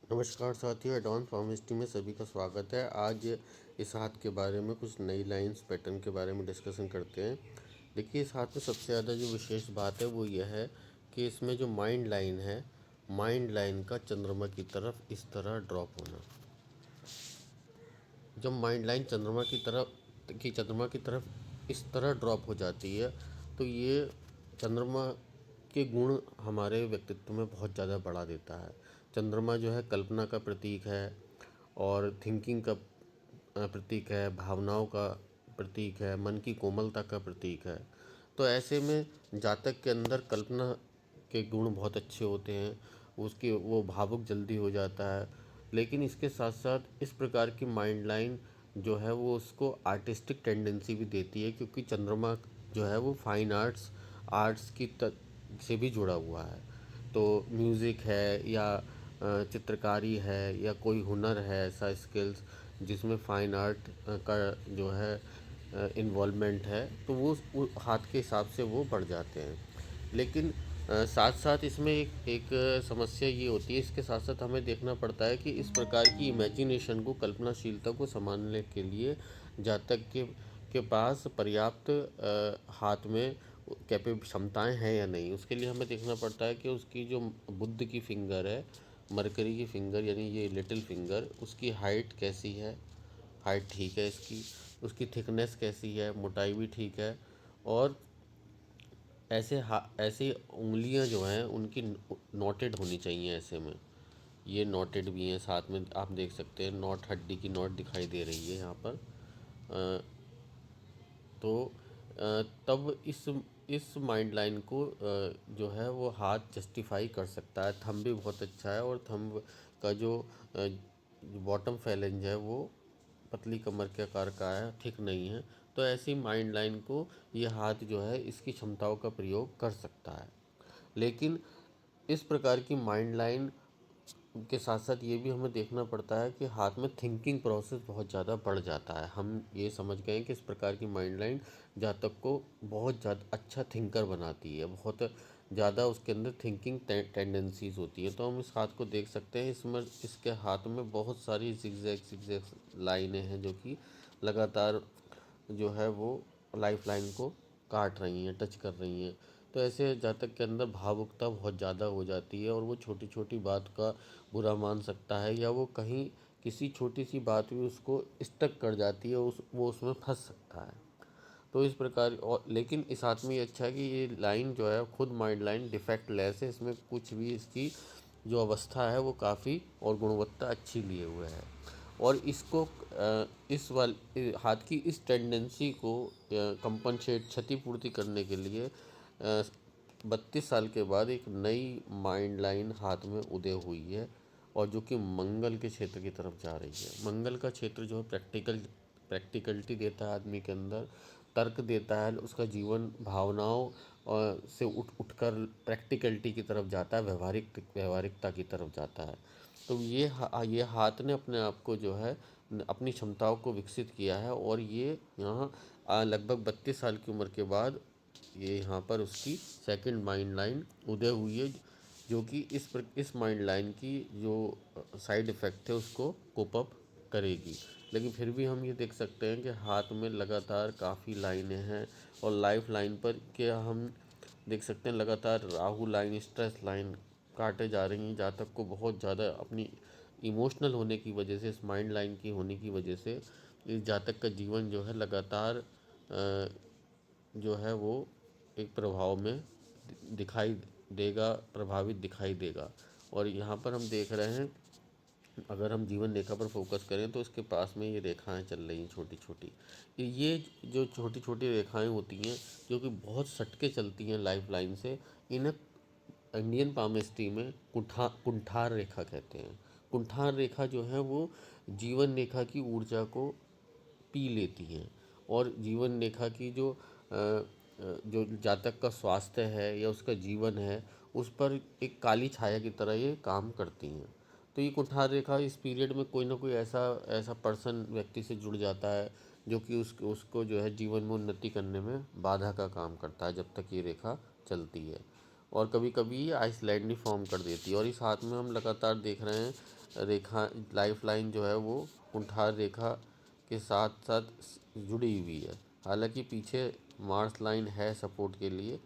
नमस्कार साथियों, एडवांस फार्मिस्ट्री में सभी का स्वागत है। आज इस हाथ के बारे में कुछ नई लाइंस पैटर्न के बारे में डिस्कशन करते हैं। देखिए, इस हाथ में सबसे ज़्यादा जो विशेष बात है वो यह है कि इसमें जो माइंड लाइन है, माइंड लाइन का चंद्रमा की तरफ इस तरह ड्रॉप होना। जब माइंड लाइन चंद्रमा की तरफ इस तरह ड्रॉप हो जाती है तो ये चंद्रमा के गुण हमारे व्यक्तित्व में बहुत ज़्यादा बढ़ा देता है। चंद्रमा जो है कल्पना का प्रतीक है और थिंकिंग का प्रतीक है, भावनाओं का प्रतीक है, मन की कोमलता का प्रतीक है। तो ऐसे में जातक के अंदर कल्पना के गुण बहुत अच्छे होते हैं, उसकी वो भावुक जल्दी हो जाता है। लेकिन इसके साथ साथ इस प्रकार की माइंड लाइन जो है वो उसको आर्टिस्टिक टेंडेंसी भी देती है, क्योंकि चंद्रमा जो है वो फाइन आर्ट्स आर्ट्स की से भी जुड़ा हुआ है। तो म्यूज़िक है या चित्रकारी है या कोई हुनर है, ऐसा स्किल्स जिसमें फ़ाइन आर्ट का जो है इन्वॉल्वमेंट है, तो वो हाथ के हिसाब से वो बढ़ जाते हैं। लेकिन साथ साथ इसमें एक समस्या ये होती है, इसके साथ साथ हमें देखना पड़ता है कि इस प्रकार की इमेजिनेशन को, कल्पनाशीलता को संभालने के लिए जातक के पास पर्याप्त हाथ में क्षमताएं हैं या नहीं। उसके लिए हमें देखना पड़ता है कि उसकी जो बुध की फिंगर है, मरकरी की फिंगर यानी ये लिटिल फिंगर, उसकी हाइट कैसी है, हाइट ठीक है इसकी, उसकी थिकनेस कैसी है, मोटाई भी ठीक है। और ऐसे उंगलियां जो हैं उनकी नोटेड होनी चाहिए ऐसे में। ये नोटेड भी हैं, साथ में आप देख सकते हैं नोट, हड्डी की नोट दिखाई दे रही है यहाँ पर। तो तब इस माइंड लाइन को जो है वो हाथ जस्टिफाई कर सकता है। थंब भी बहुत अच्छा है और थंब का जो बॉटम फैलेंज है वो पतली कमर के आकार का है, ठीक नहीं है। तो ऐसी माइंड लाइन को ये हाथ जो है इसकी क्षमताओं का प्रयोग कर सकता है। लेकिन इस प्रकार की माइंड लाइन के साथ साथ ये भी हमें देखना पड़ता है कि हाथ में थिंकिंग प्रोसेस बहुत ज़्यादा बढ़ जाता है। हम ये समझ गए कि इस प्रकार की माइंड लाइन जातक को बहुत ज़्यादा अच्छा थिंकर बनाती है, बहुत ज़्यादा उसके अंदर थिंकिंग टेंडेंसीज होती है। तो हम इस हाथ को देख सकते हैं, इसमें इसके हाथ में बहुत सारी जिगजैग लाइनें हैं जो कि लगातार जो है वो लाइफ लाइन को काट रही हैं, टच कर रही हैं। तो ऐसे जातक के अंदर भावुकता बहुत ज़्यादा हो जाती है और वो छोटी छोटी बात का बुरा मान सकता है, या वो कहीं किसी छोटी सी बात भी उसको स्टक कर जाती है, वो उसमें फंस सकता है। तो इस प्रकार, और लेकिन इस आदमी ये अच्छा है कि ये लाइन जो है खुद माइंड लाइन डिफेक्ट लेस है, इसमें कुछ भी इसकी जो अवस्था है वो काफ़ी और गुणवत्ता अच्छी लिए हुए है। और इसको इस हाथ की इस टेंडेंसी को कंपनसेट, क्षतिपूर्ति करने के लिए 32 साल के बाद एक नई माइंड लाइन हाथ में उदय हुई है, और जो कि मंगल के क्षेत्र की तरफ जा रही है। मंगल का क्षेत्र जो है प्रैक्टिकलिटी देता है आदमी के अंदर, तर्क देता है, उसका जीवन भावनाओं से उठकर प्रैक्टिकलिटी की तरफ जाता है, व्यवहारिकता की तरफ जाता है। तो ये हाथ ने अपने आप को जो है अपनी क्षमताओं को विकसित किया है, और ये यहाँ लगभग 32 साल की उम्र के बाद ये यहाँ पर उसकी सेकंड माइंड लाइन उदय हुई है, जो कि इस माइंड लाइन की जो साइड इफ़ेक्ट है उसको कोप अप करेगी। लेकिन फिर भी हम ये देख सकते हैं कि हाथ में लगातार काफ़ी लाइनें हैं, और लाइफ लाइन पर क्या हम देख सकते हैं लगातार राहु लाइन, स्ट्रेस लाइन काटे जा रही हैं। जातक को बहुत ज़्यादा अपनी इमोशनल होने की वजह से, इस माइंड लाइन की होने की वजह से इस जातक का जीवन जो है लगातार जो है वो एक प्रभाव में दिखाई देगा, प्रभावित दिखाई देगा। और यहाँ पर हम देख रहे हैं, अगर हम जीवन रेखा पर फोकस करें तो इसके पास में ये रेखाएं चल रही हैं छोटी छोटी। ये जो छोटी छोटी रेखाएं होती हैं जो कि बहुत सटके चलती हैं लाइफ लाइन से, इन्हें इंडियन पामिस्ट्री में कुंठार रेखा कहते हैं। कुंठार रेखा जो है वो जीवन रेखा की ऊर्जा को पी लेती हैं, और जीवन रेखा की जो जातक का स्वास्थ्य है या उसका जीवन है उस पर एक काली छाया की तरह ये काम करती हैं। तो ये कुठार रेखा इस पीरियड में कोई ना कोई ऐसा ऐसा पर्सन, व्यक्ति से जुड़ जाता है जो कि उसको जो है जीवन में उन्नति करने में बाधा का काम करता है जब तक ये रेखा चलती है। और कभी कभी आइसलैंड भी फॉर्म कर देती है। और इस हाथ में हम लगातार देख रहे हैं रेखा, लाइफ लाइन जो है वो कुंठार रेखा के साथ साथ जुड़ी हुई है। हालांकि पीछे मार्स लाइन है सपोर्ट के लिए,